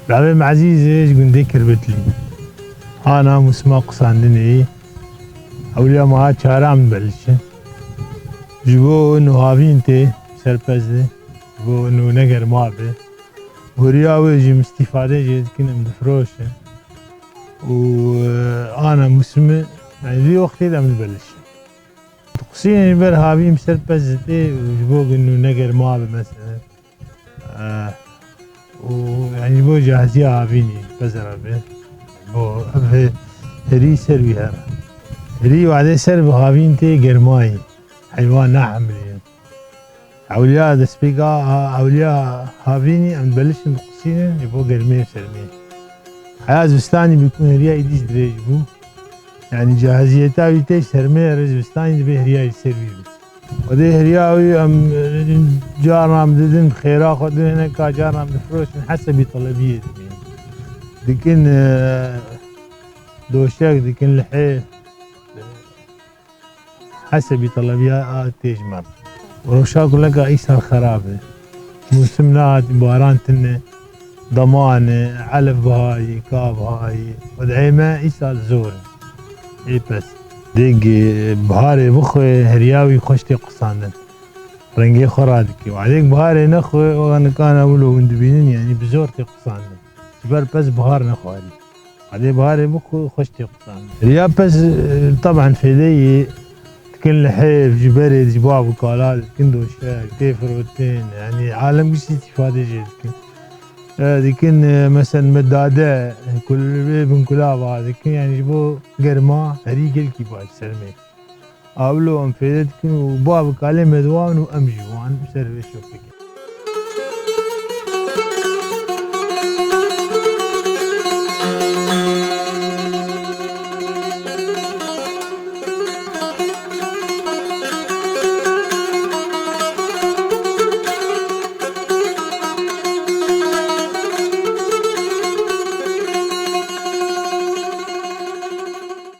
بعدين عزيز ايش قندي كربتلي انا مسما قصاندني اولياء ما شارام بلش جبو انه هافينتي سربزني جبو انه نقر مابي ورياوي جي مستفادة جي كنا مدفروشة وانا مسمى يعني ذي وقتي دا مدبلش تقصيني بر هافين سربزتي وجبو انه نقر مابي مثلا ويعني بو جاهزية هافيني بزرع به بو هري سربي هرا هري وعدي سربي هافينتي قرماي حيوان ناحملي اولياء دسبيقا اولياء هافيني ام تبلش نقصيني يبو قرمي وسرمي حياة زبستاني بيكون هريا يديش دريج بو يعني جاهزيتها بيتيش سرمي رزبستاني دبي هريا يسربي بس ودي هرياوي ام جارنا مددن بخيرا خدن هناك جارنا مدفروش من حسب طلبية ديكن دوشاك ديكن لحي حسب طلبية تيجمر وروشاك لقى ايسا خرابة موسمنات باران تنه ضمان علف بهاي كاب هاي ودعيمة ايسا الزور اي بس ديك بهاري بخوي هرياوي خوشتي قصاندن رنجي خرادكي وعليك بهاري نخوي وانا كان اولو وندبينين يعني بزورتي قصاندن جبر بس بهار نخوالي علي بهاري بخوي خوشتي قصاندن رياب بس طبعا في دي تكن لحيف جبري جباب وكالات تكن دوشاك تيفروتين يعني عالم قش استفادة جي تكن مثلا مدادة كل بن كلاب تكن يعني جبو قرما هري قلكي باج سلمي اولو ام فيدتكن وباب كالي مدوان وامجوان سرفي شوفك